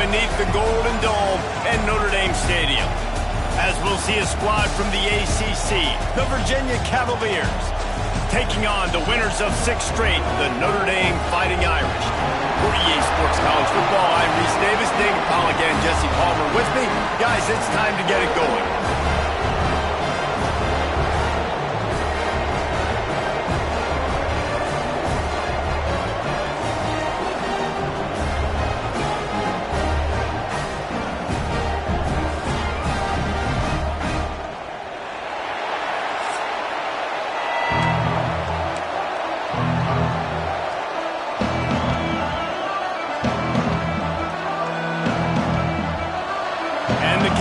beneath the Golden Dome at Notre Dame Stadium, as we'll see a squad from the ACC, the Virginia Cavaliers, taking on the winners of 6 straight, the Notre Dame Fighting Irish. For EA Sports College Football, I'm Reese Davis, David Pollock, and Jesse Palmer with me. Guys, it's time to get it going.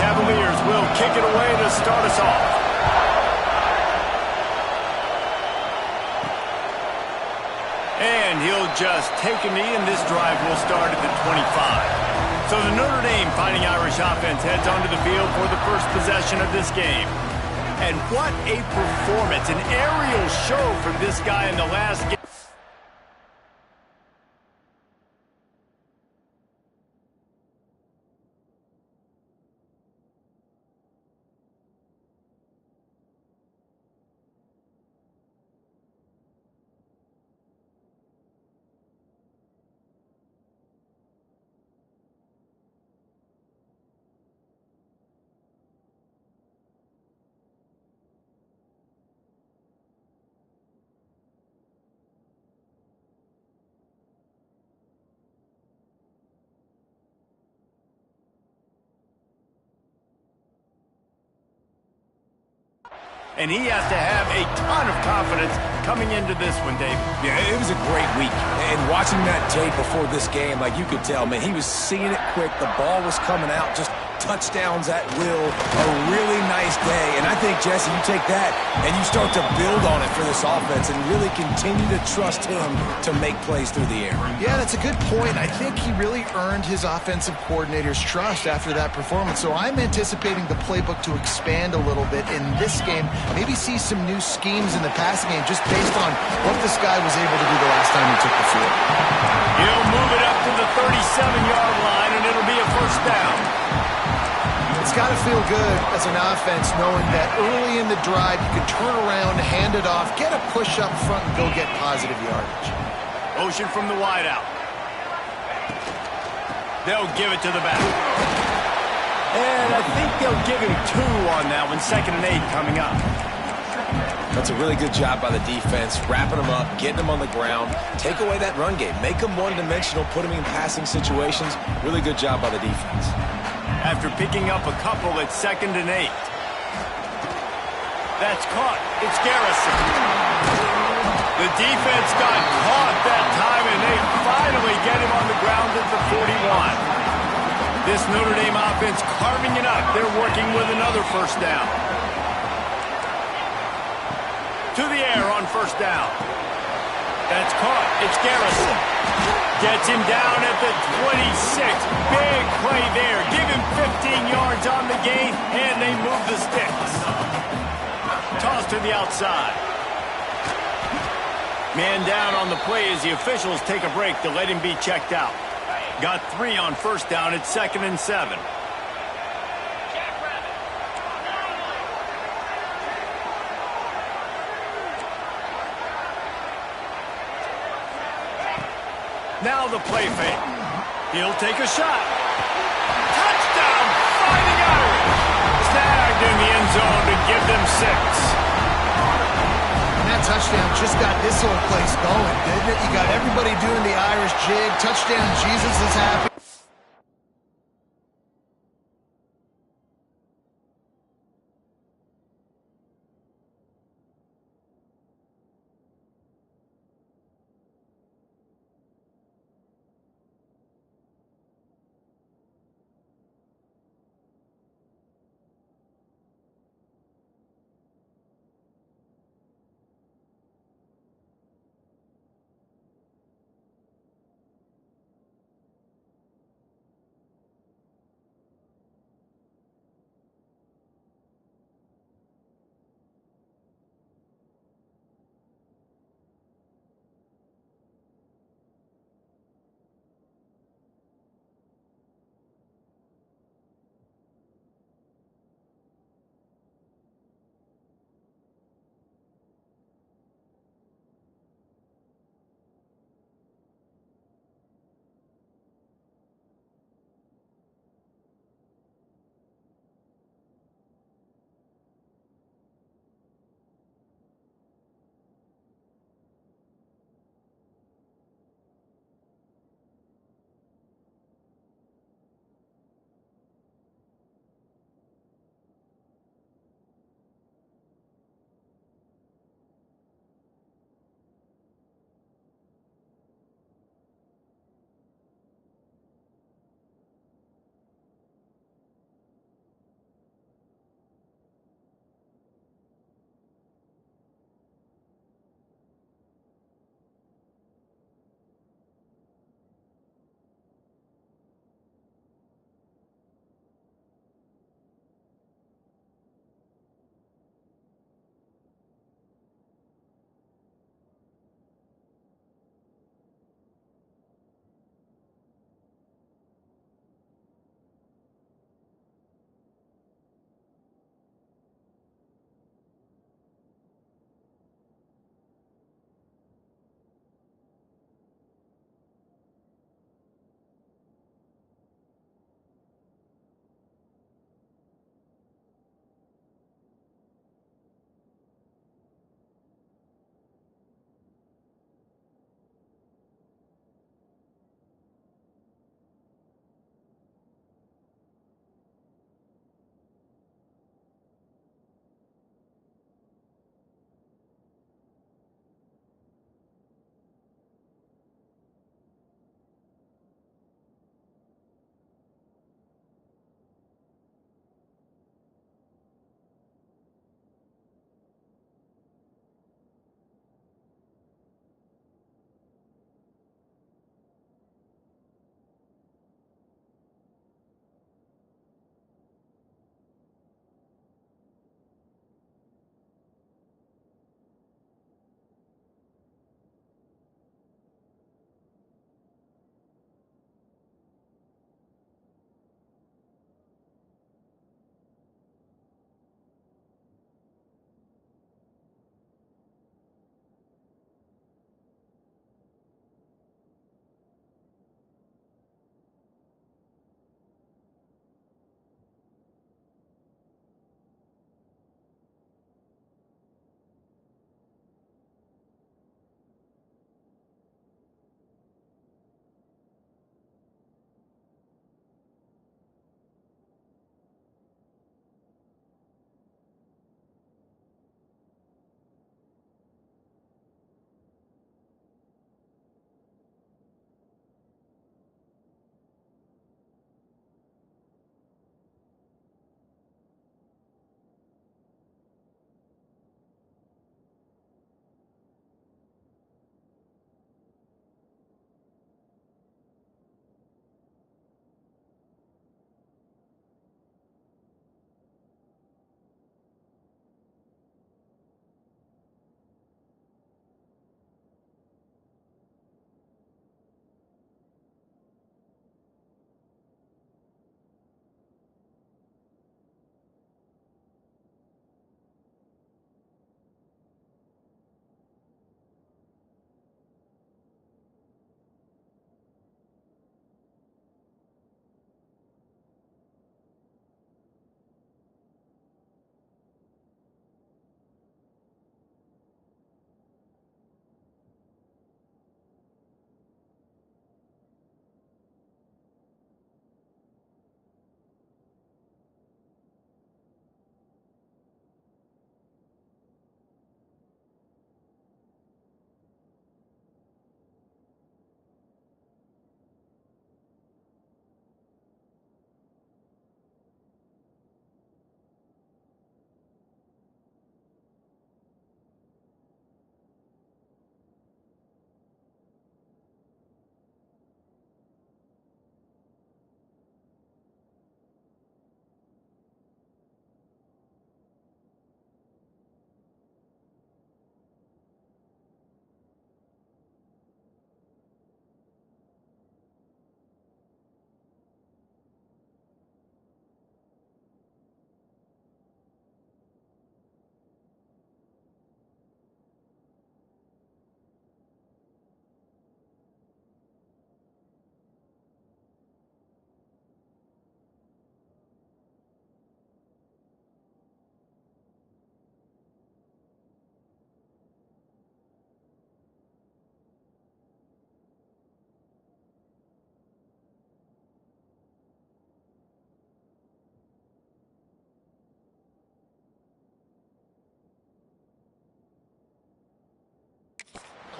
Cavaliers will kick it away to start us off. And he'll just take a knee, and this drive will start at the 25. So the Notre Dame Fighting Irish offense heads onto the field for the first possession of this game. And what a performance, an aerial show from this guy in the last game. And he has to have a ton of confidence coming into this one, Dave. Yeah, it was a great week. And watching that tape before this game, like you could tell, man, he was seeing it quick. The ball was coming out, just touchdowns at will. A really nice day. And I think, Jesse, you take that and you start to build on it for this offense and really continue to trust him to make plays through the air. Yeah, that's a good point. I think he really earned his offensive coordinator's trust after that performance. So I'm anticipating the playbook to expand a little bit in this game. Maybe see some new schemes in the passing game just based on what this guy was able to do the last time he took the field. He'll move it up to the 37-yard line, and it'll be a first down. It's got to feel good as an offense knowing that early in the drive you can turn around, hand it off, get a push up front, and go get positive yardage. Motion from the wideout. They'll give it to the back. And I think they'll give him 2 on that one. 2nd and 8 coming up. That's a really good job by the defense, wrapping them up, getting them on the ground, take away that run game, make them one-dimensional, put them in passing situations. Really good job by the defense. After picking up a couple at 2nd and 8. That's caught. It's Garrison. The defense got caught that time, and they finally get him on the ground at the 41. This Notre Dame offense carving it up. They're working with another first down. To the air on first down. That's caught. It's Garrison. Gets him down at the 26. Big play there. Give him 15 yards on the gain, and they move the sticks. Toss to the outside. Man down on the play as the officials take a break to let him be checked out. Got 3 on first down at 2nd and 7. Now the play fake. He'll take a shot. Touchdown, Fighting Irish. Snagged in the end zone to give them 6. And that touchdown just got this whole place going, didn't it? You got everybody doing the Irish jig. Touchdown, Jesus is happy.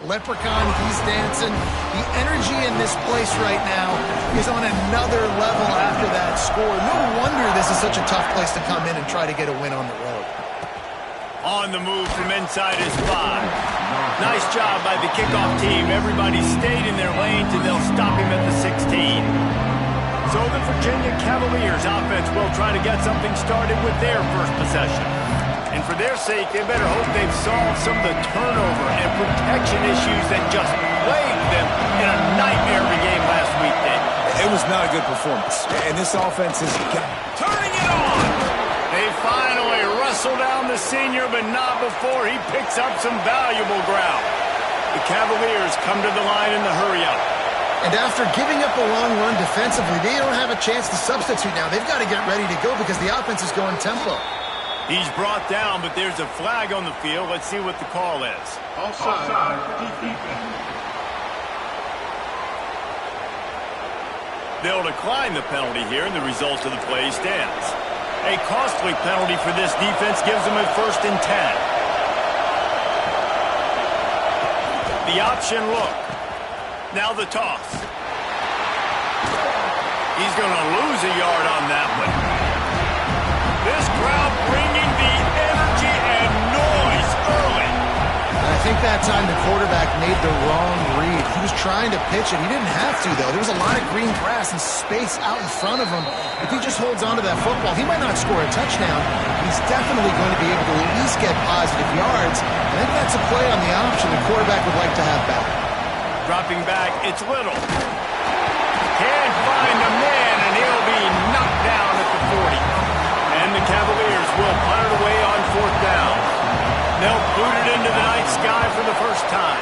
Leprechaun, he's dancing. The energy in this place right now is on another level after that score. No wonder this is such a tough place to come in and try to get a win on the road. On the move from inside his 5. Nice job by the kickoff team. Everybody stayed in their lanes, and they'll stop him at the 16. So the Virginia Cavaliers offense will try to get something started with their first possession. And for their sake, they better hope they've solved some of the turnover and protection issues that just plagued them in a nightmare of a game last week, Dave. It was not a good performance, and this offense is turning it on. They finally wrestle down the senior, but not before he picks up some valuable ground. The Cavaliers come to the line in the hurry-up. And after giving up a long run defensively, they don't have a chance to substitute now. They've got to get ready to go because the offense is going tempo. He's brought down, but there's a flag on the field. Let's see what the call is. Offside. Defense. They'll decline the penalty here, and the result of the play stands. A costly penalty for this defense gives them a 1st and 10. The option look. Now the toss. He's going to lose a yard on that one. This crowd bringing the energy and noise early. I think that time the quarterback made the wrong read. He was trying to pitch it. He didn't have to, though. There was a lot of green grass and space out in front of him. If he just holds on to that football, he might not score a touchdown. He's definitely going to be able to at least get positive yards. I think that's a play on the option the quarterback would like to have back. Dropping back, it's Little. Can't find a man, and he'll be knocked down at the 40. And the Cavaliers will punt it away on 4th down. They'll boot it into the night sky for the first time.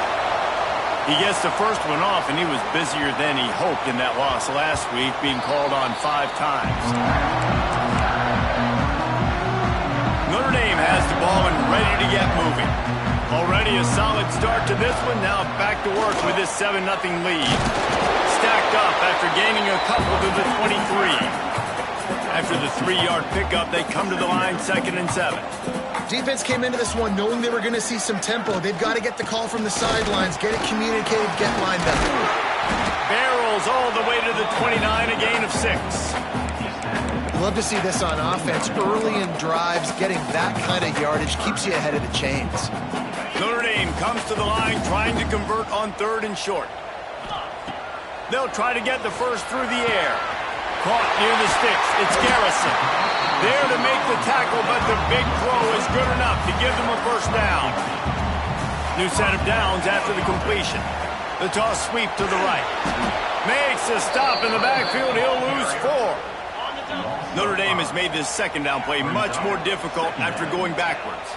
He gets the first one off, and he was busier than he hoped in that loss last week, being called on 5 times. Notre Dame has the ball and ready to get moving. Already a solid start to this one. Now back to work with this 7-0 lead. Stacked up after gaining a couple to the 23. After the 3-yard pickup, they come to the line 2nd and 7. Defense came into this one knowing they were going to see some tempo. They've got to get the call from the sidelines, get it communicated, get lined up. Barrels all the way to the 29, a gain of 6. Love to see this on offense. Early in drives, getting that kind of yardage keeps you ahead of the chains. Notre Dame comes to the line trying to convert on 3rd and short. They'll try to get the first through the air. Caught near the sticks. It's Garrison. There to make the tackle, but the big throw is good enough to give them a 1st down. New set of downs after the completion. The toss sweep to the right. Makes a stop in the backfield. He'll lose 4. Notre Dame has made this 2nd down play much more difficult after going backwards.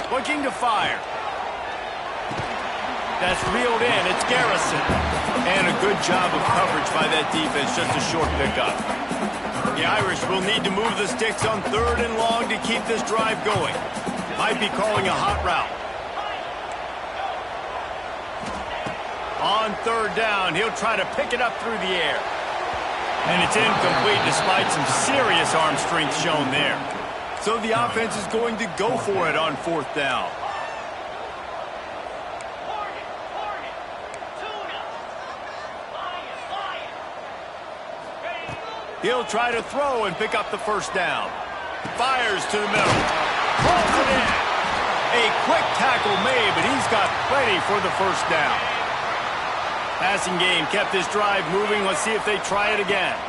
Looking to fire. That's reeled in. It's Garrison. And a good job of coverage by that defense. Just a short pickup. The Irish will need to move the sticks on 3rd and long to keep this drive going. Might be calling a hot route. On 3rd down, he'll try to pick it up through the air. And it's incomplete despite some serious arm strength shown there. So the offense is going to go for it on 4th down. He'll try to throw and pick up the 1st down. Fires to the middle. Pulls it in. A quick tackle made, but he's got plenty for the 1st down. Passing game kept this drive moving. Let's see if they try it again.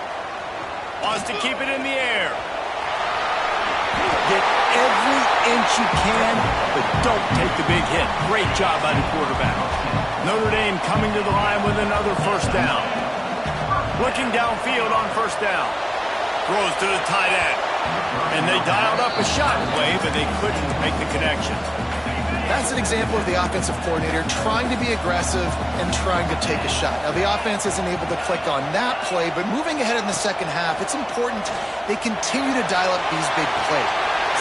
Wants to keep it in the air. Get every inch you can, but don't take the big hit. Great job by the quarterback. Notre Dame coming to the line with another 1st down. Looking downfield on 1st down. Throws to the tight end. And they dialed up a shot play, but they couldn't make the connection. That's an example of the offensive coordinator trying to be aggressive and trying to take a shot. Now, the offense isn't able to click on that play, but moving ahead in the 2nd half, it's important they continue to dial up these big plays.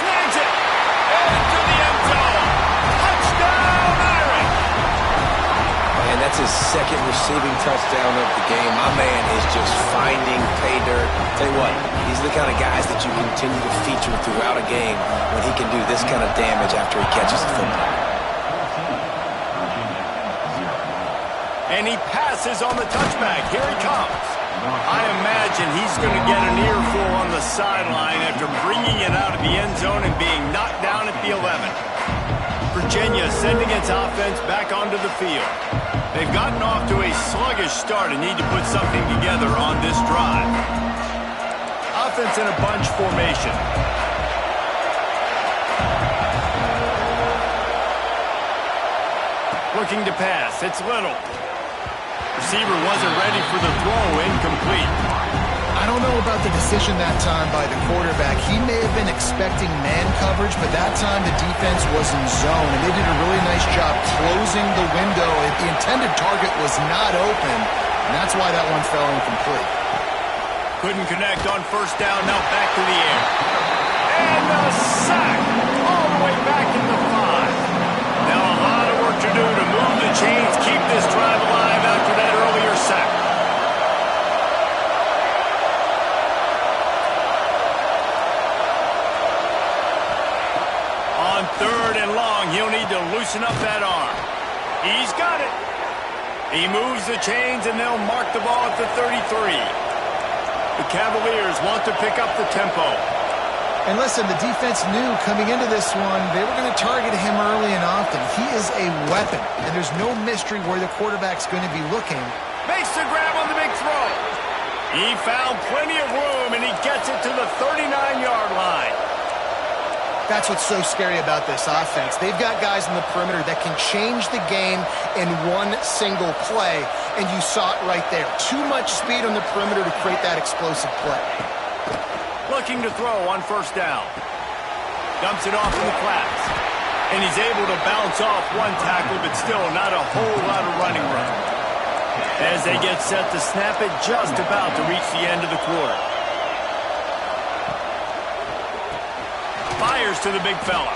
Snags it! Into the end zone! Touchdown, Irish! And that's That's his second receiving touchdown of the game. My man is just finding pay dirt. Tell you what, these are the kind of guys that you continue to feature throughout a game when he can do this kind of damage after he catches the football. And he passes on the touchback. Here he comes. I imagine he's going to get an earful on the sideline after bringing it out of the end zone and being knocked down at the 11. Virginia sending its offense back onto the field. They've gotten off to a sluggish start and need to put something together on this drive. Offense in a bunch formation. Looking to pass. It's Little. Receiver wasn't ready for the throw. Incomplete. I don't know about the decision that time by the quarterback. He may have been expecting man coverage, but that time the defense was in zone, and they did a really nice job closing the window. The intended target was not open, and that's why that one fell incomplete. Couldn't connect on first down. Now back to the air. And a sack all the way back in the 5. Now a lot of work to do to move the chains, keep this drive alive after that earlier sack. On 3rd and long, he'll need to loosen up that arm. He's got it. He moves the chains, and they'll mark the ball at the 33. The Cavaliers want to pick up the tempo. And listen, the defense knew coming into this one, they were going to target him early and often. He is a weapon, and there's no mystery where the quarterback's going to be looking. Makes the grab on the big throw. He found plenty of room, and he gets it to the 39-yard line. That's what's so scary about this offense. They've got guys in the perimeter that can change the game in one single play, and you saw it right there. Too much speed on the perimeter to create that explosive play. Looking to throw on first down. Dumps it off in the flats. And he's able to bounce off one tackle, but still not a whole lot of running room. As they get set to snap it, just about to reach the end of the quarter. Fires to the big fella.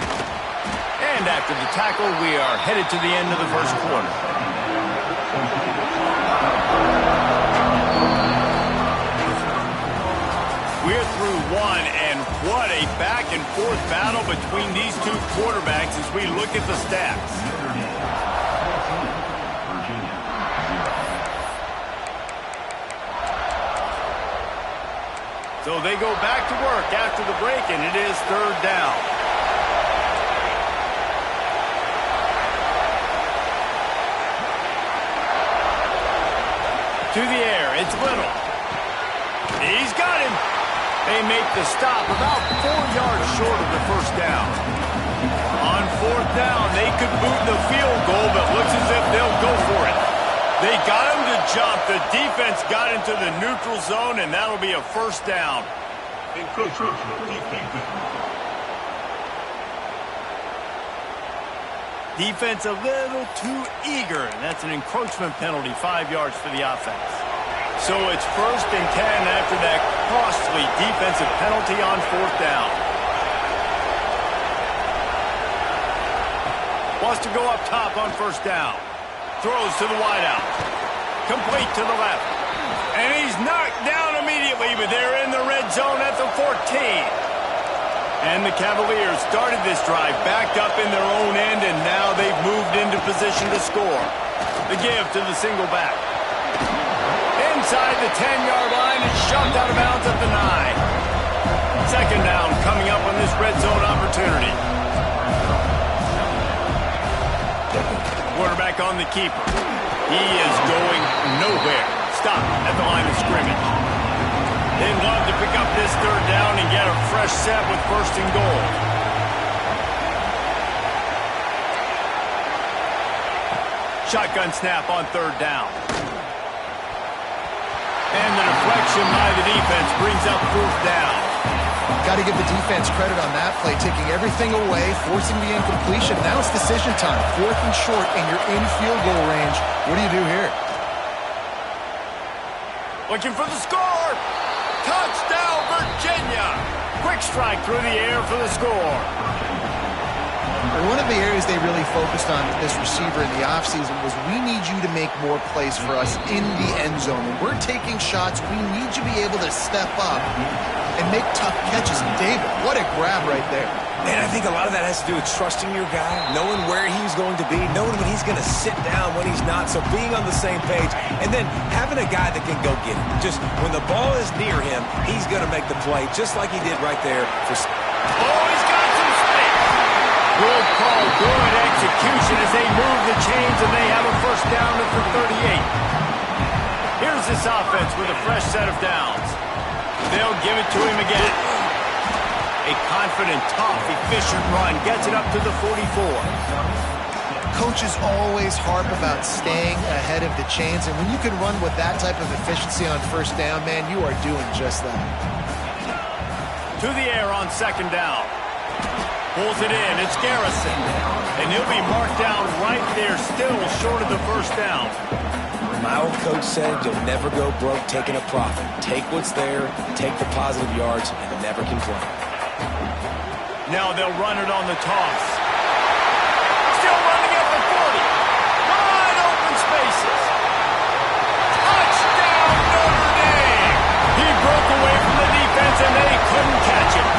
And after the tackle, we are headed to the end of the first quarter. We're through one, and what a back-and-forth battle between these two quarterbacks as we look at the stats. So they go back to work after the break, and it is 3rd down. To the air, it's Little. He's got him. They make the stop about 4 yards short of the first down. On 4th down, they could boot the field goal, but looks as if they'll go for it. They got him to jump. The defense got into the neutral zone, and that'll be a first down. Defense a little too eager, and that's an encroachment penalty, 5 yards for the offense. So it's 1st and 10 after that costly defensive penalty on 4th down. Wants to go up top on first down. Throws to the wideout. Complete to the left. And he's knocked down immediately, but they're in the red zone at the 14. And the Cavaliers started this drive backed up in their own end, and now they've moved into position to score. The give to the single back. Inside the 10-yard line, it's shoved out of bounds at the 9. 2nd down coming up on this red zone opportunity. Quarterback on the keeper. He is going nowhere. Stop at the line of scrimmage. They'd love to pick up this 3rd down and get a fresh set with 1st and goal. Shotgun snap on 3rd down. And the deflection by the defense brings up 4th down. Got to give the defense credit on that play, taking everything away, forcing the incompletion. Now it's decision time. 4th and short, and you're in field goal range. What do you do here? Looking for the score. Touchdown, Virginia. Quick strike through the air for the score. One of the areas they really focused on with this receiver in the offseason was we need you to make more plays for us in the end zone. When we're taking shots, we need you to be able to step up and make tough catches. And David, what a grab right there. And I think a lot of that has to do with trusting your guy, knowing where he's going to be, knowing when he's going to sit down, when he's not, so being on the same page, and then having a guy that can go get it. Just when the ball is near him, he's going to make the play, just like he did right there. Oh, he's got some space. Good call, good execution as they move the chains, and they have a first down at the 38. Here's this offense with a fresh set of downs. They'll give it to him again. A confident, tough, efficient run gets it up to the 44. Coaches always harp about staying ahead of the chains, and when you can run with that type of efficiency on first down, man, you are doing just that. To the air on second down. Pulls it in. It's Garrison. And he'll be marked down right there, still short of the first down. My old coach said you'll never go broke taking a profit. Take what's there, take the positive yards, and never complain. Now they'll run it on the toss. Still running at the 40. Wide open spaces. Touchdown, Notre Dame! He broke away from the defense, and they couldn't catch him.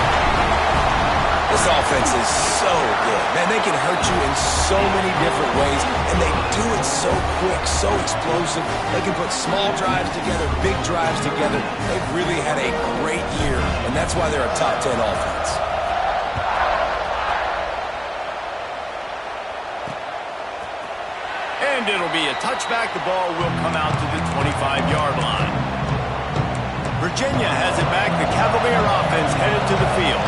This offense is so good. Man, they can hurt you in so many different ways, and they do it so quick, so explosive. They can put small drives together, big drives together. They've really had a great year, and that's why they're a top 10 offense. And it'll be a touchback. The ball will come out to the 25-yard line. Virginia has it back. The Cavalier offense headed to the field.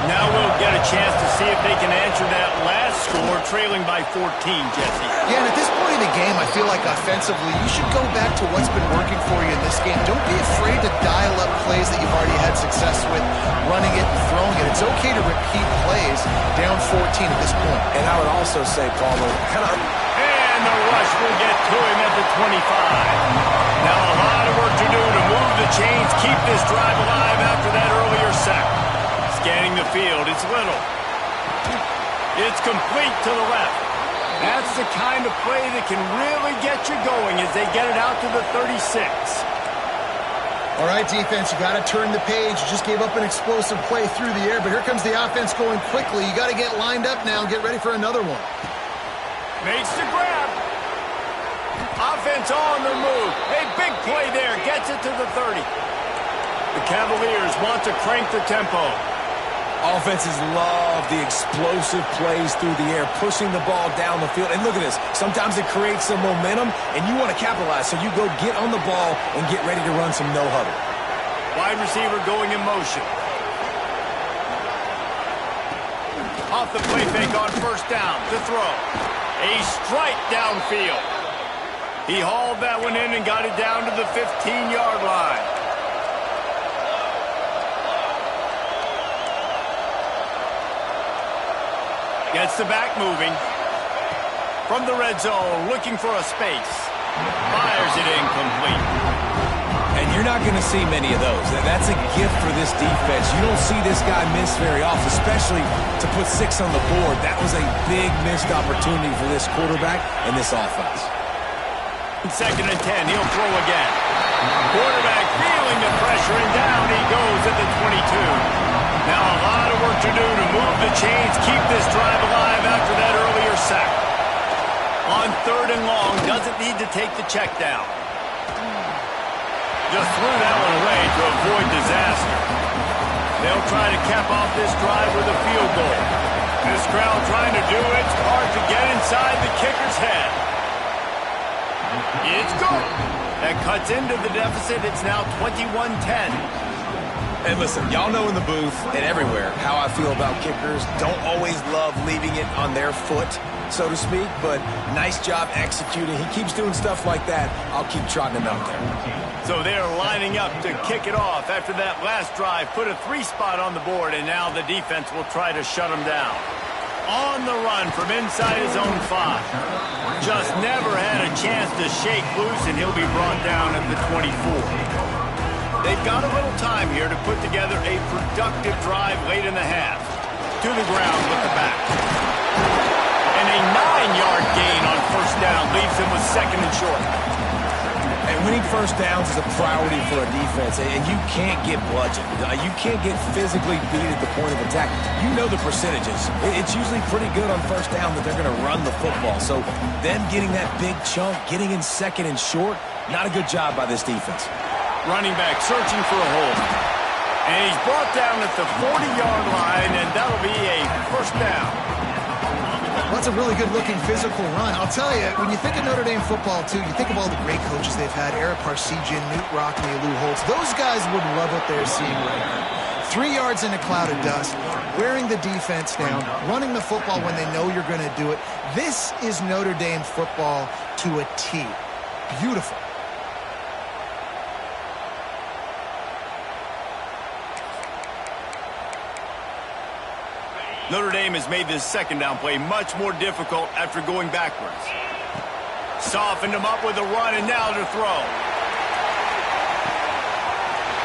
Now we'll get a chance to see if they can answer that last score, trailing by 14, Jesse. Yeah, and at this point in the game, I feel like offensively, you should go back to what's been working for you in this game. Don't be afraid to dial up plays that you've already had success with, running it and throwing it. It's okay to repeat plays down 14 at this point. And I would also say, Palmer, And the rush will get to him at the 25. Now a lot of work to do to move the chains, keep this drive alive after that earlier sack. Scanning the field, it's Little. It's complete to the left. That's the kind of play that can really get you going as they get it out to the 36. All right, defense, you got to turn the page. You just gave up an explosive play through the air, but here comes the offense going quickly. You got to get lined up now and get ready for another one. Makes the grab. Offense on the move. A big play there. Gets it to the 30. The Cavaliers want to crank the tempo. offenses love the explosive plays through the air, pushing the ball down the field. And look at this. Sometimes it creates some momentum, and you want to capitalize. So you go get on the ball and get ready to run some no-huddle. Wide receiver going in motion. Off the play fake on first down to throw. A strike downfield. He hauled that one in and got it down to the 15-yard line. Gets the back moving. From the red zone, looking for a space. Fires it incomplete. And you're not going to see many of those. That's a gift for this defense. You don't see this guy miss very often, especially to put 6 on the board. That was a big missed opportunity for this quarterback and this offense. 2nd and 10, he'll throw again. Quarterback feeling the pressure, and down he goes at the 22. Now a lot of work to do to move the chains, keep this drive alive after that earlier sack. On 3rd and long, doesn't need to take the check down. Just threw that one away to avoid disaster. They'll try to cap off this drive with a field goal. This crowd trying to do its part to get inside the kicker's head. It's good. That cuts into the deficit. It's now 21-10. And listen, y'all know in the booth and everywhere how I feel about kickers. Don't always love leaving it on their foot, so to speak, but nice job executing. He keeps doing stuff like that. I'll keep trotting him out there. So they're lining up to kick it off after that last drive. Put a 3 spot on the board, and now the defense will try to shut him down. On the run from inside his own 5. Just never had a chance to shake loose, and he'll be brought down at the 24. They've got a little time here to put together a productive drive late in the half. to the ground with the back. And a 9-yard gain on first down leaves him with second and short. And winning first downs is a priority for a defense, and you can't get bludgeoned. You can't get physically beat at the point of attack. You know the percentages. It's usually pretty good on first down that they're going to run the football. So them getting that big chunk, getting in second and short, not a good job by this defense. Running back searching for a hole. And he's brought down at the 40-yard line, and that'll be a first down. Well, that's a really good-looking physical run. I'll tell you, when you think of Notre Dame football, too, you think of all the great coaches they've had, Eric Parsegian, Newt Rockne, Lou Holtz. Those guys would love what they're seeing right now. 3 yards in a cloud of dust, wearing the defense down, running the football when they know you're going to do it. This is Notre Dame football to a T. Beautiful. Notre Dame has made this second down play much more difficult after going backwards. Softened him up with a run, and now to throw.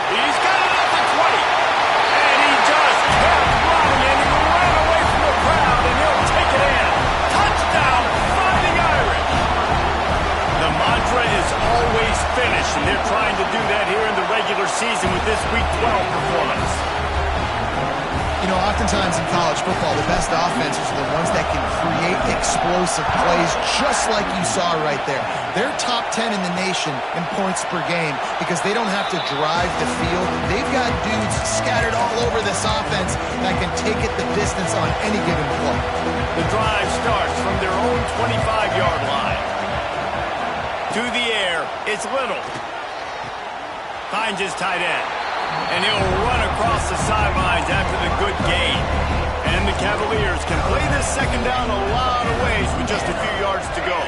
He's got it at the 20. And he just kept running, and he ran away from the crowd, and he'll take it in. Touchdown, Fighting Irish. The mantra is always finish, and they're trying to do that here in the regular season with this Week 12 performance. You know, oftentimes in college football, the best offenses are the ones that can create explosive plays, just like you saw right there. They're top 10 in the nation in points per game because they don't have to drive the field. They've got dudes scattered all over this offense that can take it the distance on any given play. The drive starts from their own 25-yard line. To the air, it's Little. Finds his tight end. And he'll run across the sidelines after the good gain. And the Cavaliers can play this second down a lot of ways with just a few yards to go.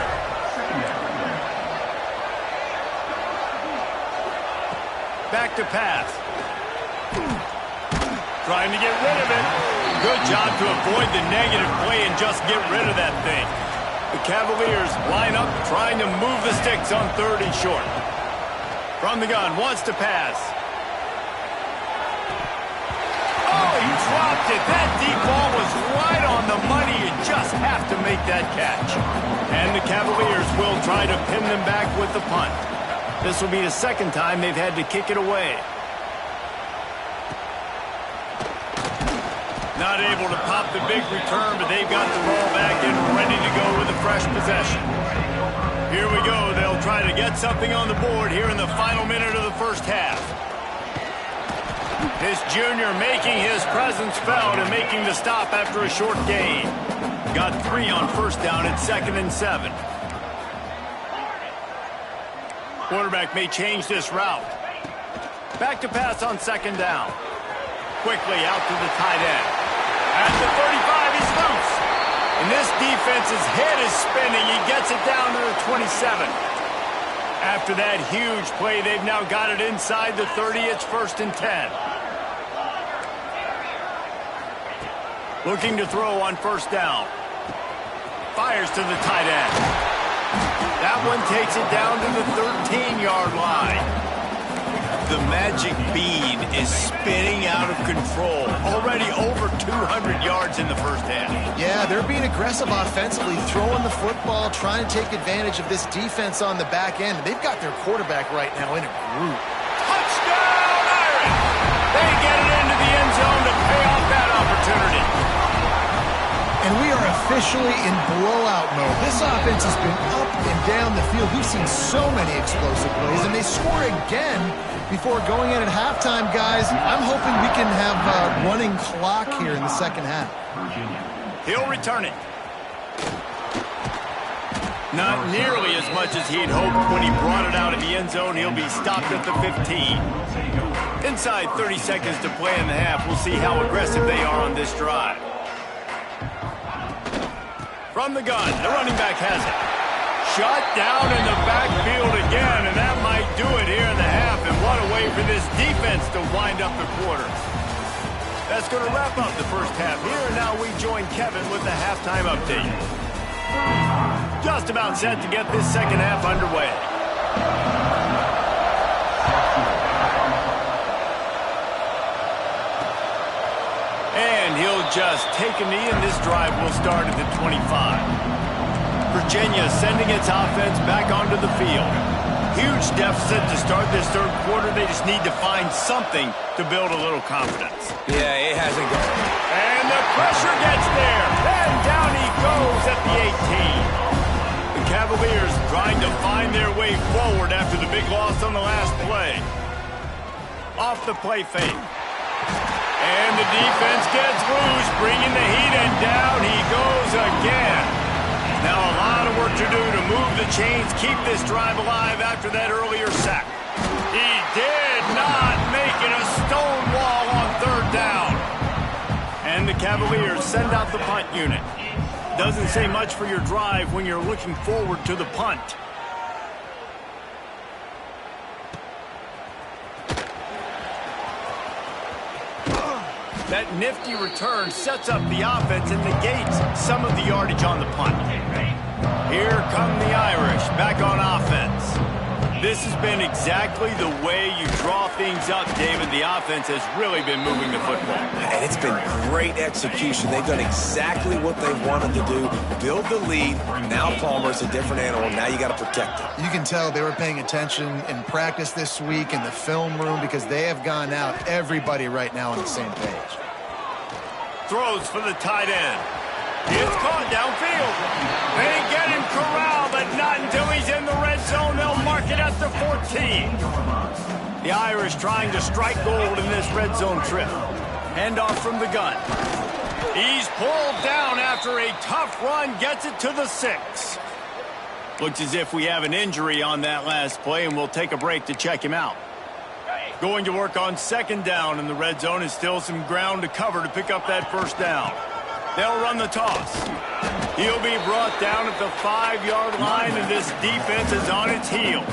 Back to pass. Trying to get rid of it. Good job to avoid the negative play and just get rid of that thing. The Cavaliers line up trying to move the sticks on third and short. From the gun, wants to pass. Oh, he dropped it. That deep ball was right on the money. You just have to make that catch. And the Cavaliers will try to pin them back with the punt. This will be the second time they've had to kick it away. Not able to pop the big return, but they've got the ball back and ready to go with a fresh possession. Here we go. They'll try to get something on the board here in the final minute of the first half. This junior making his presence felt and making the stop after a short gain. Got 3 on first down at 2nd and 7. Quarterback may change this route. Back to pass on 2nd down. Quickly out to the tight end. At the 35, he's loose. And this defense's head is spinning. He gets it down to the 27. After that huge play, they've now got it inside the 30. It's 1st and 10. Looking to throw on first down. Fires to the tight end. That one takes it down to the 13-yard line. The magic bean is spinning out of control. Already over 200 yards in the first half. Yeah, they're being aggressive offensively, throwing the football, trying to take advantage of this defense on the back end. They've got their quarterback right now in a group. Touchdown, Irish! They get it into the end zone to pay off that opportunity. And we are officially in blowout mode. This offense has been up and down the field. We've seen so many explosive plays, and they score again before going in at halftime, guys. I'm hoping we can have a running clock here in the second half. He'll return it. Not nearly as much as he'd hoped when he brought it out of the end zone. He'll be stopped at the 15. Inside 30 seconds to play in the half. We'll see how aggressive they are on this drive. From the gun, the running back has it. Shot down in the backfield again, and that might do it here in the half. And what a way for this defense to wind up the quarter. That's going to wrap up the first half here. Now we join Kevin with the halftime update. Just about set to get this second half underway. And he'll just take a knee, and this drive will start at the 25. Virginia sending its offense back onto the field. Huge deficit to start this third quarter. They just need to find something to build a little confidence. Yeah, it hasn't gone. And the pressure gets there. And down he goes at the 18. The Cavaliers trying to find their way forward after the big loss on the last play. Off the play fake. And the defense gets loose, bringing the heat, and down he goes again. Now a lot of work to do to move the chains, keep this drive alive after that earlier sack. He did not make it a stone wall on third down. And the Cavaliers send out the punt unit. Doesn't say much for your drive when you're looking forward to the punt. That nifty return sets up the offense and negates some of the yardage on the punt. Here come the Irish back on offense. This has been exactly the way you draw things up, David. The offense has really been moving the football. And it's been great execution. They've done exactly what they wanted to do. Build the lead. Now Palmer's a different animal. Now you got to protect it. You can tell they were paying attention in practice this week in the film room because they have gone out, everybody right now on the same page. Throws for the tight end. It's caught downfield. They get him corralled, but not until he's in the red zone. They'll mark it at the 14. The Irish trying to strike gold in this red zone trip. Handoff from the gun. He's pulled down after a tough run, gets it to the 6. Looks as if we have an injury on that last play, and we'll take a break to check him out. Going to work on second down in the red zone, and still some ground to cover to pick up that first down. They'll run the toss. He'll be brought down at the 5-yard line, and this defense is on its heels.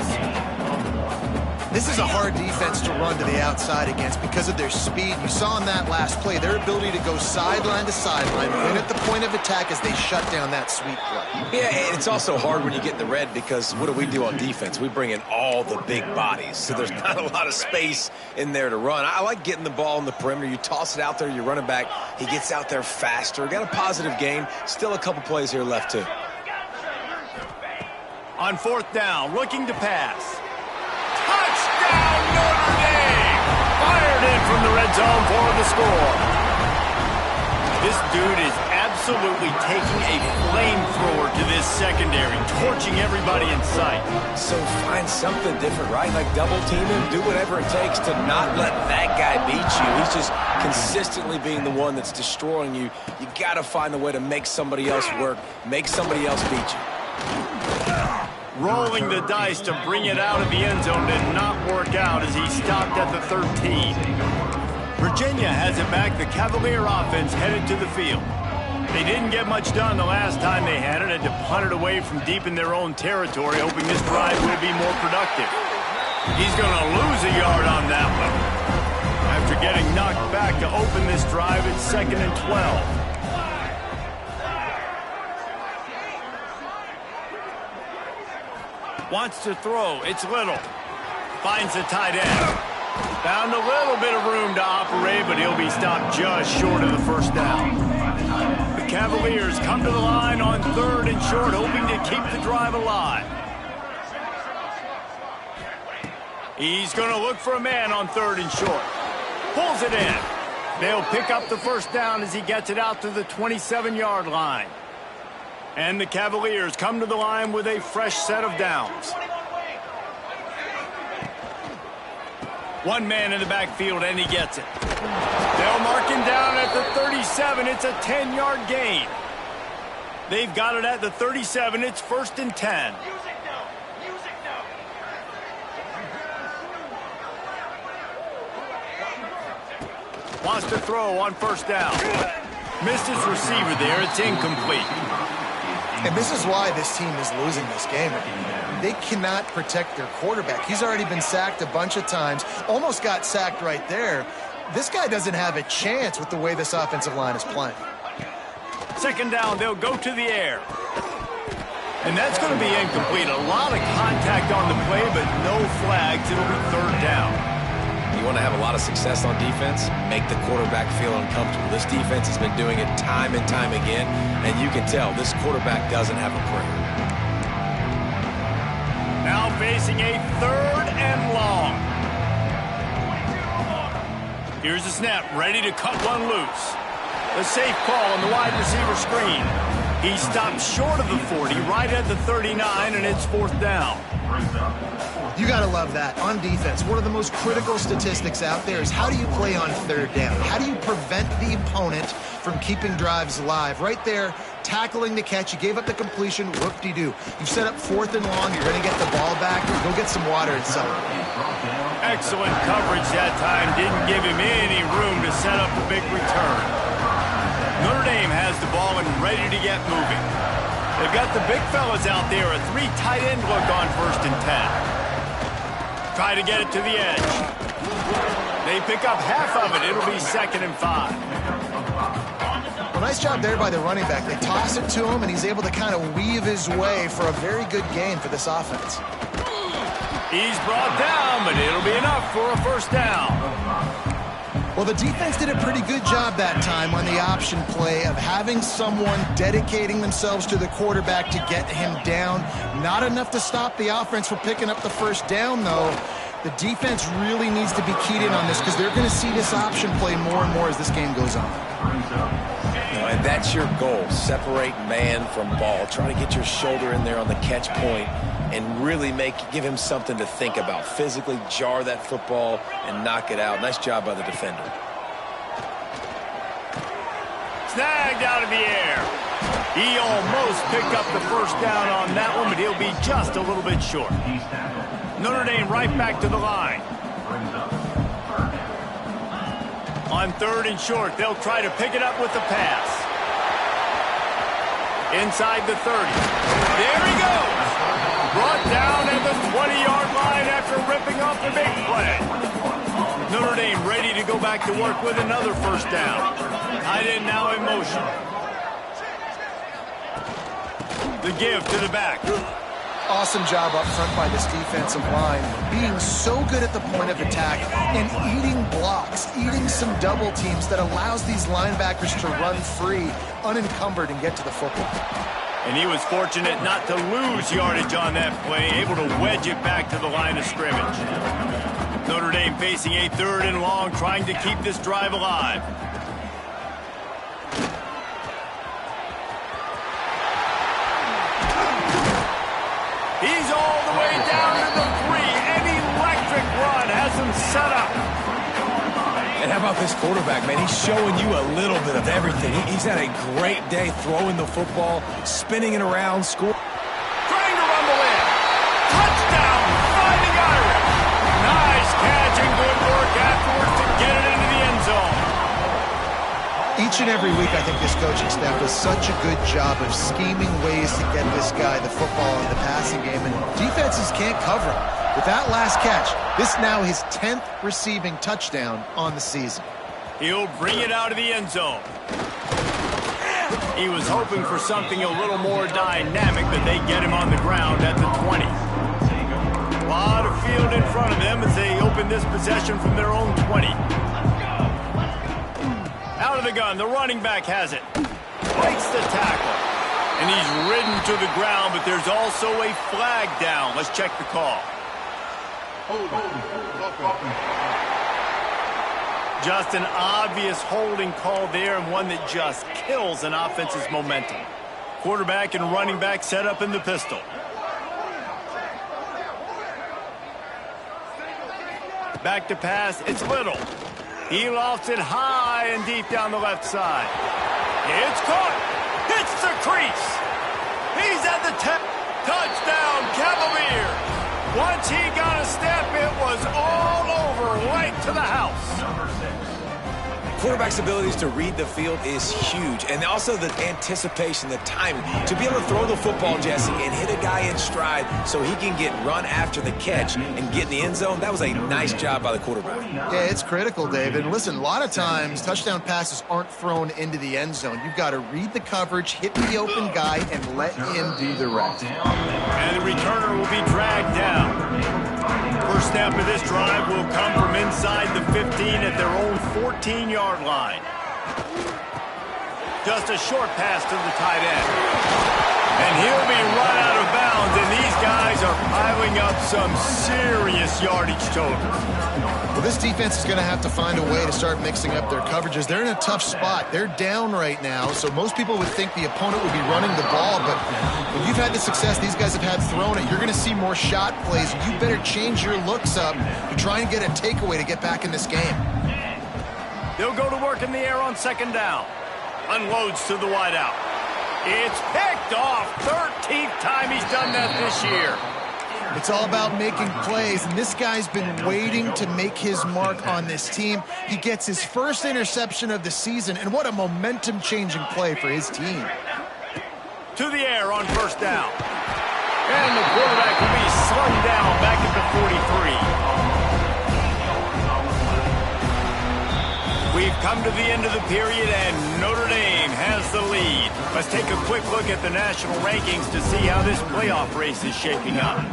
This is a hard defense to run to the outside against because of their speed. You saw in that last play their ability to go sideline to sideline, win at the point of attack as they shut down that sweep play. Yeah, and it's also hard when you get in the red because what do we do on defense? We bring in all the big bodies, so there's not a lot of space in there to run. I like getting the ball in the perimeter. You toss it out there, you're running back. He gets out there faster. Got a positive game. Still a couple plays here left, too. On fourth down, looking to pass. Touchdown, Notre Dame! Fired in from the red zone for the score. This dude is absolutely taking a flamethrower to this secondary, torching everybody in sight. So find something different, right? Like double team him, do whatever it takes to not let that guy beat you. He's just consistently being the one that's destroying you. You got to find a way to make somebody else work, make somebody else beat you. Rolling the dice to bring it out of the end zone did not work out as he stopped at the 13. Virginia has it back. The Cavalier offense headed to the field. They didn't get much done the last time they had it. Had to punt it away from deep in their own territory, hoping this drive will be more productive. He's going to lose a yard on that one. After getting knocked back to open this drive, it's 2nd and 12. Wants to throw. It's Little. Finds the tight end. Found a little bit of room to operate, but he'll be stopped just short of the first down. The Cavaliers come to the line on 3rd and short, hoping to keep the drive alive. He's going to look for a man on 3rd and short. Pulls it in. They'll pick up the first down as he gets it out to the 27-yard line. And the Cavaliers come to the line with a fresh set of downs. One man in the backfield, and he gets it. They'll mark him down at the 37. It's a 10-yard gain. They've got it at the 37. It's 1st and 10. Wants to throw on first down. Missed his receiver there. It's incomplete. And this is why this team is losing this game. They cannot protect their quarterback. He's already been sacked a bunch of times. Almost got sacked right there. This guy doesn't have a chance with the way this offensive line is playing. 2nd down, they'll go to the air. And that's going to be incomplete. A lot of contact on the play, but no flags. It'll be 3rd down. You You want to have a lot of success on defense, make the quarterback feel uncomfortable. This defense has been doing it time and time again, and you can tell this quarterback doesn't have a prayer. Now facing a 3rd and long. Here's the snap, ready to cut one loose. A safe call on the wide receiver screen. He stopped short of the 40, right at the 39, and it's 4th down. You got to love that. On defense, one of the most critical statistics out there is how do you play on 3rd down? How do you prevent the opponent from keeping drives alive? Right there, tackling the catch. You gave up the completion. Whoop-de-doo. You've set up 4th and long. You're going to get the ball back. Go get some water and celebrate. Excellent coverage that time. Didn't give him any room to set up a big return. Notre Dame has the ball and ready to get moving. They've got the big fellas out there. A 3 tight end look on 1st and 10. Try to get it to the edge. They pick up half of it. It'll be 2nd and 5. Well, nice job there by the running back. They toss it to him, and he's able to kind of weave his way for a very good gain for this offense. He's brought down, but it'll be enough for a 1st down. Well, the defense did a pretty good job that time on the option play of having someone dedicating themselves to the quarterback to get him down. Not enough to stop the offense from picking up the 1st down, though. The defense really needs to be keyed in on this because they're going to see this option play more and more as this game goes on. And that's your goal. Separate man from ball. Try to get your shoulder in there on the catch point and really give him something to think about. Physically jar that football and knock it out. Nice job by the defender. Snagged out of the air. He almost picked up the 1st down on that one, but he'll be just a little bit short. Notre Dame right back to the line. On 3rd and short, they'll try to pick it up with the pass. Inside the 30. There he goes. Brought down at the 20-yard line after ripping off the big play. Notre Dame ready to go back to work with another 1st down. Tight end now in motion. The give to the back. Awesome job up front by this defensive line, being so good at the point of attack and eating blocks, eating some double teams that allows these linebackers to run free, unencumbered, and get to the football. And he was fortunate not to lose yardage on that play, able to wedge it back to the line of scrimmage. Notre Dame facing a 3rd and long, trying to keep this drive alive. He's all the way down to the 3. An electric run has him set up. And how about this quarterback, man? He's showing you a little bit of everything. He's had a great day throwing the football, spinning it around, scoring. Trying to rumble in. Touchdown, Fighting Irish. Nice catch and good work afterwards to get it into the end zone. Each and every week, I think this coaching staff does such a good job of scheming ways to get this guy the football in the passing game, and defenses can't cover him. With that last catch, this now his 10th receiving touchdown on the season. He'll bring it out of the end zone. He was hoping for something a little more dynamic, but they get him on the ground at the 20. A lot of field in front of them as they open this possession from their own 20. Out of the gun, the running back has it. Breaks the tackle. And he's ridden to the ground, but there's also a flag down. Let's check the call. Just an obvious holding call there, and one that just kills an offense's momentum. Quarterback and running back set up in the pistol. Back to pass, it's Little. He lofts it high and deep down the left side. It's caught. Hits the crease. He's at the 10. Touchdown, Cavaliers. Once he got a step, it was all over, right to the house. Number 6. Quarterback's abilities to read the field is huge, and also the anticipation, the timing. To be able to throw the football, Jesse, and hit a guy in stride so he can get run after the catch and get in the end zone, that was a nice job by the quarterback. Yeah, it's critical, David. Listen, a lot of times touchdown passes aren't thrown into the end zone. You've got to read the coverage, hit the open guy, and let him do the rest. And the returner will be dragged down. First snap of this drive will come from inside the 15 at their own 14-yard line. Just a short pass to the tight end. And he'll be run out of bounds, and these guys are piling up some serious yardage total. Well, this defense is going to have to find a way to start mixing up their coverages. They're in a tough spot. They're down right now, so most people would think the opponent would be running the ball, but when you've had the success these guys have had throwing it, you're going to see more shot plays. You better change your looks up to try and get a takeaway to get back in this game. They'll go to work in the air on second down. Unloads to the wideout. It's picked off. 13th time he's done that this year. It's all about making plays, and this guy's been waiting to make his mark on this team. He gets his first interception of the season, and what a momentum-changing play for his team. To the air on first down. And the quarterback will be slung down back at the 43. We've come to the end of the period, and Notre Dame has the lead. Let's take a quick look at the national rankings to see how this playoff race is shaping up.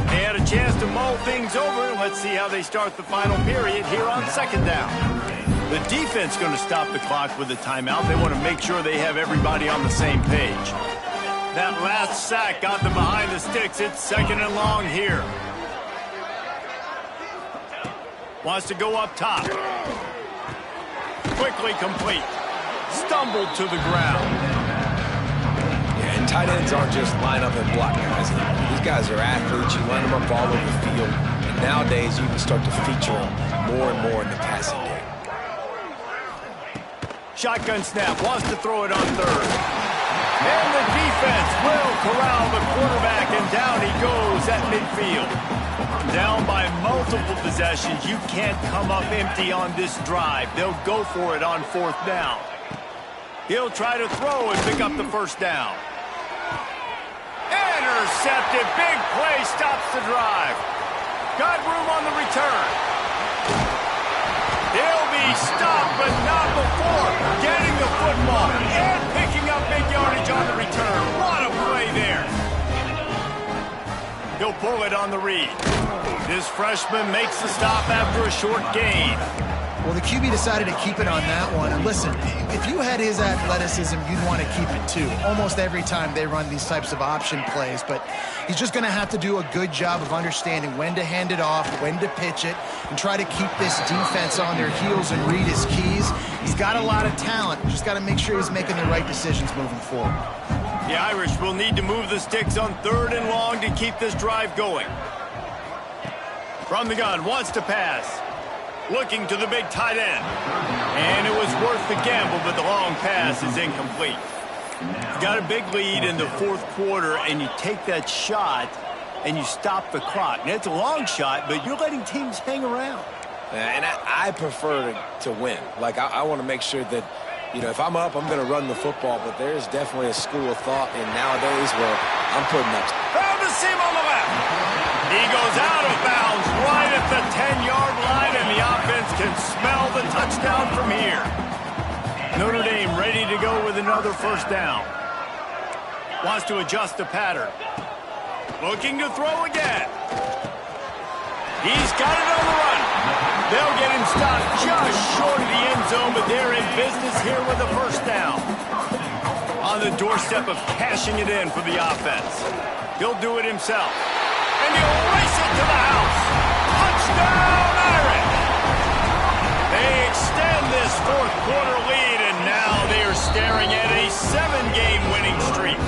They had a chance to mull things over. Let's see how they start the final period here on second down. The defense going to stop the clock with a timeout. They want to make sure they have everybody on the same page. That last sack got them behind the sticks. It's second and long here. Wants to go up top. Quickly complete. Stumbled to the ground. Yeah, and tight ends aren't just line up and block guys. These guys are athletes. You line them up all over the field. And nowadays, you can start to feature them more and more in the passing game. Shotgun snap. Wants to throw it on third. And the defense will corral the quarterback, and down he goes at midfield. Down by multiple possessions. You can't come up empty on this drive. They'll go for it on fourth down. He'll try to throw and pick up the first down. Intercepted. Big play stops the drive. Got room on the return. He'll be stopped, but not before getting the football and picking up big yardage on the return. What a play there. He'll pull it on the read. This freshman makes the stop after a short gain. Well, the QB decided to keep it on that one. And listen, if you had his athleticism, you'd want to keep it too. Almost every time they run these types of option plays. But he's just going to have to do a good job of understanding when to hand it off, when to pitch it, and try to keep this defense on their heels and read his keys. He's got a lot of talent. Just got to make sure he's making the right decisions moving forward. The Irish will need to move the sticks on third and long to keep this drive going. From the gun, wants to pass. Looking to the big tight end. And it was worth the gamble, but the long pass is incomplete. You got a big lead in the fourth quarter, and you take that shot, and you stop the clock. Now, it's a long shot, but you're letting teams hang around. And I prefer to win. Like, I want to make sure that, you know, if I'm up, I'm going to run the football, but there's definitely a school of thought in nowadays where I'm putting up. Found the seam on the left. He goes out of bounds right at the 10-yard line, and the offense can smell the touchdown from here. Notre Dame ready to go with another first down. Wants to adjust the pattern. Looking to throw again. He's got it on the run. They'll get him stopped just short of the end zone, but they're in business here with a first down. On the doorstep of cashing it in for the offense. He'll do it himself. And he'll race it to the house. Touchdown, Irish! They extend this fourth quarter lead, and now they are staring at a 7-game winning streak.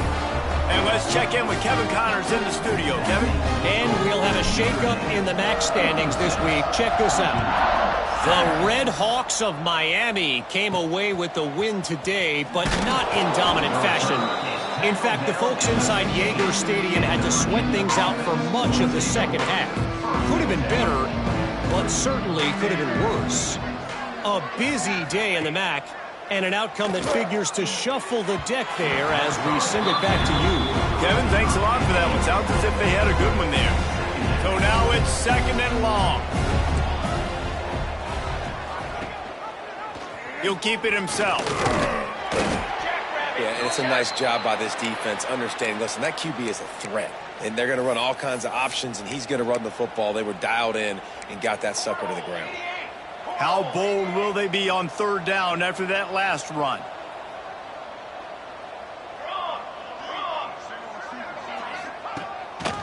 And let's check in with Kevin Connors in the studio. Kevin? And we'll have a shakeup in the MAC standings this week. Check this out. The Red Hawks of Miami came away with the win today, but not in dominant fashion. In fact, the folks inside Yager Stadium had to sweat things out for much of the second half. Could have been better, but certainly could have been worse. A busy day in the MAC, and an outcome that figures to shuffle the deck there as we send it back to you. Kevin, thanks a lot for that one. Sounds as if they had a good one there. So now it's second and long. He'll keep it himself. Yeah, and It's a nice job by this defense understanding, listen, that QB is a threat, and they're going to run all kinds of options, and he's going to run the football. They were dialed in and got that sucker to the ground. How bold will they be on third down after that last run?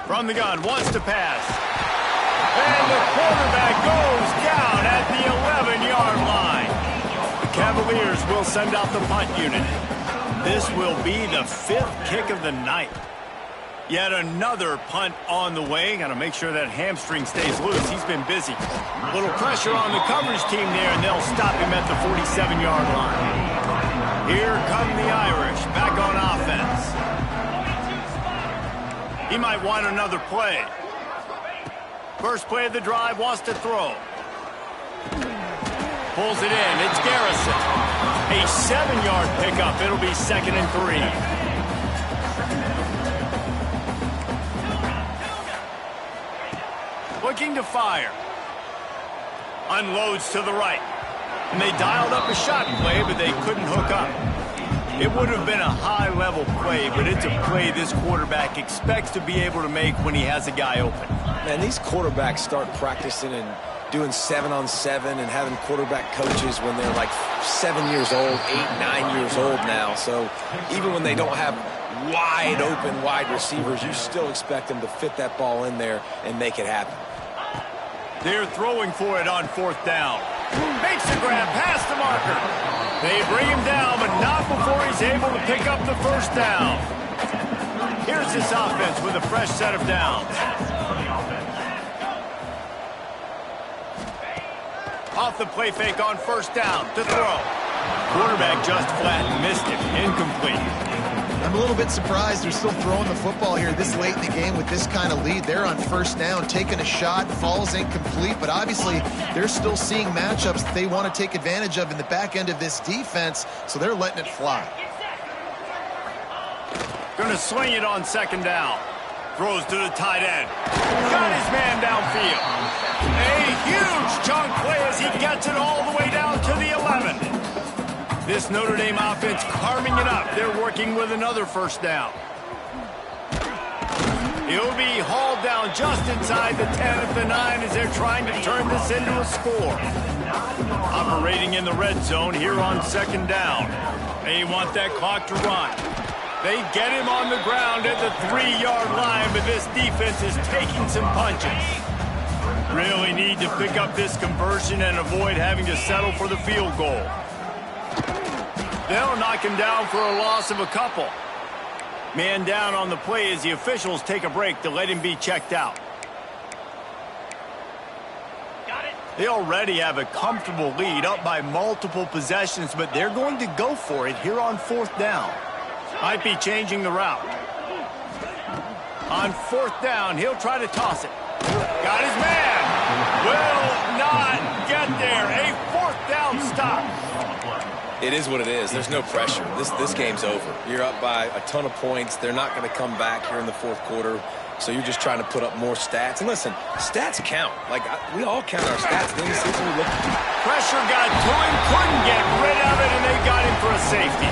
From the gun, wants to pass. And the quarterback goes down at the 11-yard line. The Cavaliers will send out the punt unit. This will be the 5th kick of the night. Yet another punt on the way. Got to make sure that hamstring stays loose. He's been busy. A little pressure on the coverage team there, and they'll stop him at the 47-yard line. Here come the Irish, back on offense. He might want another play. First play of the drive, wants to throw. Pulls it in. It's Garrison. A 7-yard pickup. It'll be 2nd and 3. Looking to fire. Unloads to the right. And they dialed up a shot play, but they couldn't hook up. It would have been a high-level play, but it's a play this quarterback expects to be able to make when he has a guy open. Man, these quarterbacks start practicing and doing 7-on-7 and having quarterback coaches when they're like 7 years old, 8, 9 years old now. So even when they don't have wide receivers, you still expect them to fit that ball in there and make it happen. They're throwing for it on 4th down. Makes the grab past the marker. They bring him down, but not before he's able to pick up the 1st down. Here's this offense with a fresh set of downs. Off the play fake on 1st down to throw. Quarterback just flat missed it. Incomplete. I'm a little bit surprised they're still throwing the football here this late in the game with this kind of lead. They're on 1st down, taking a shot, falls incomplete, but obviously they're still seeing matchups that they want to take advantage of in the back end of this defense, so they're letting it fly. Going to swing it on 2nd down. Throws to the tight end. Got his man downfield. A huge chunk play as he gets it all the way down to the 11. This Notre Dame offense carving it up. They're working with another 1st down. He'll be hauled down just inside the 10 at the 9 as they're trying to turn this into a score. Operating in the red zone here on 2nd down. They want that clock to run. They get him on the ground at the 3-yard line, but this defense is taking some punches. Really need to pick up this conversion and avoid having to settle for the field goal. They'll knock him down for a loss of a couple. Man down on the play as the officials take a break to let him be checked out. They already have a comfortable lead, up by multiple possessions, but they're going to go for it here on 4th down. Might be changing the route. On 4th down, he'll try to toss it. Got his man. Will not get there. A 4th down stop. It is what it is. There's no pressure. This game's over. You're up by a ton of points. They're not going to come back here in the 4th quarter. So you're just trying to put up more stats. And listen, stats count. Like, we all count our stats. Then we look. Pressure got to him, couldn't get rid of it, and they got him for a safety.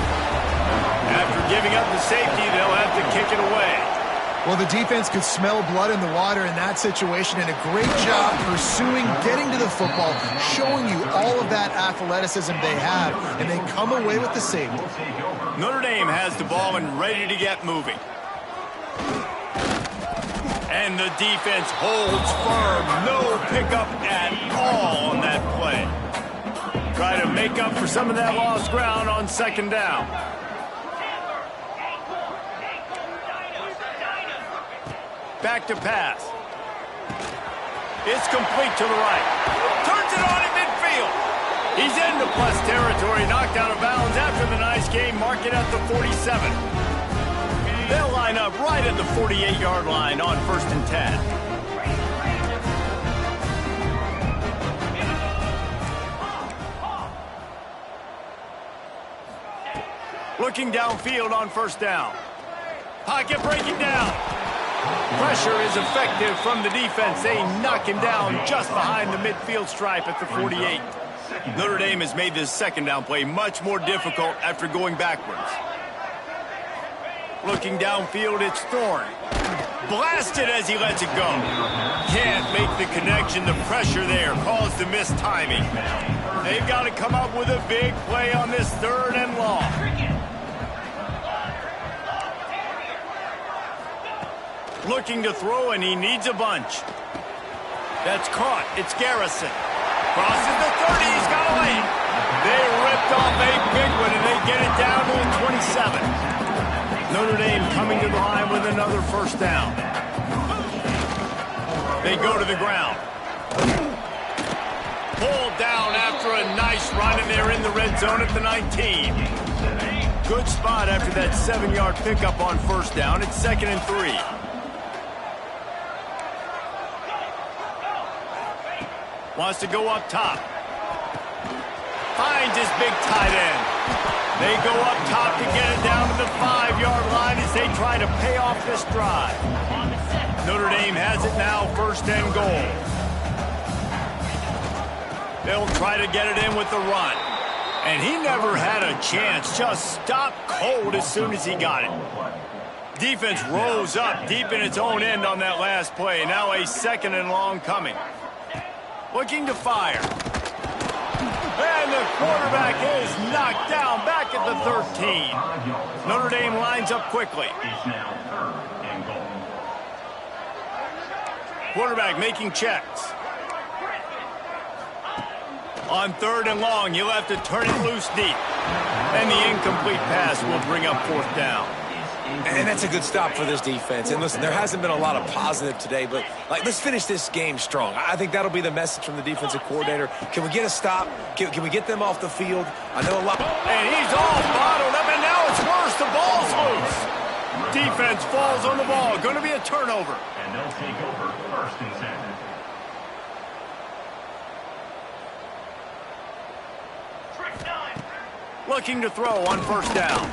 After giving up the safety, they'll have to kick it away. Well, the defense could smell blood in the water in that situation, and a great job pursuing, getting to the football, showing you all of that athleticism they have, and they come away with the safety. Notre Dame has the ball and ready to get moving. And the defense holds firm. No pickup at all on that play. Try to make up for some of that lost ground on 2nd down. Back to pass. It's complete to the right. Turns it on in midfield. He's into plus territory, knocked out of bounds after the nice game, mark it at the 47. They'll line up right at the 48-yard line on 1st and 10. Looking downfield on 1st down. Pocket breaking down. Pressure is effective from the defense. They knock him down just behind the midfield stripe at the 48. Notre Dame has made this 2nd down play much more difficult after going backwards. Looking downfield, it's Thorne. Blasted as he lets it go. Can't make the connection. The pressure there caused the missed timing. They've got to come up with a big play on this 3rd and long. Looking to throw, and he needs a bunch. That's caught. It's Garrison. Crosses the 30. He's got away. They ripped off a big one, and they get it down to the 27. Notre Dame coming to the line with another 1st down. They go to the ground. Pulled down after a nice run, and they're in the red zone at the 19. Good spot after that 7-yard pickup on 1st down. It's 2nd and 3. Wants to go up top. Finds his big tight end. They go up top to get it down to the 5-yard line as they try to pay off this drive. Notre Dame has it now, 1st and goal. They'll try to get it in with the run. And he never had a chance. Just stopped cold as soon as he got it. Defense rose up deep in its own end on that last play. Now a 2nd and long coming. Looking to fire. And the quarterback is knocked down back at the 13. Notre Dame lines up quickly. Quarterback making checks. On 3rd and long, you'll have to turn it loose deep. And the incomplete pass will bring up 4th down. And that's a good stop for this defense. And listen, there hasn't been a lot of positive today, but let's finish this game strong. I think that'll be the message from the defensive coordinator. Can we get a stop? Can we get them off the field? I know a lot. And he's all bottled up, and now it's worse. The ball's loose. Defense falls on the ball. Going to be a turnover. And they'll take over 1st and 10. Looking to throw on 1st down.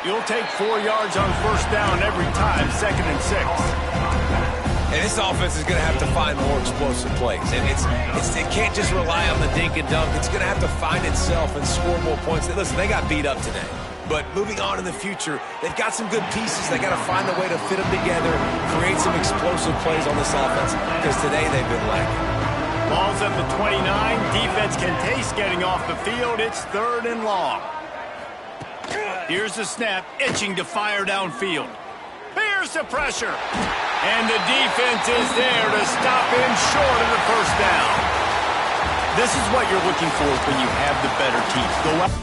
You'll take 4 yards on 1st down every time, 2nd and 6. And this offense is going to have to find more explosive plays. And it can't just rely on the dink and dunk. It's going to have to find itself and score more points. Listen, they got beat up today. But moving on in the future, they've got some good pieces. They got to find a way to fit them together, create some explosive plays on this offense, because today they've been lacking. Ball's at the 29. Defense can taste getting off the field. It's 3rd and long. Here's the snap, itching to fire downfield. Here's the pressure. And the defense is there to stop him short of the 1st down. This is what you're looking for when you have the better team. Go out.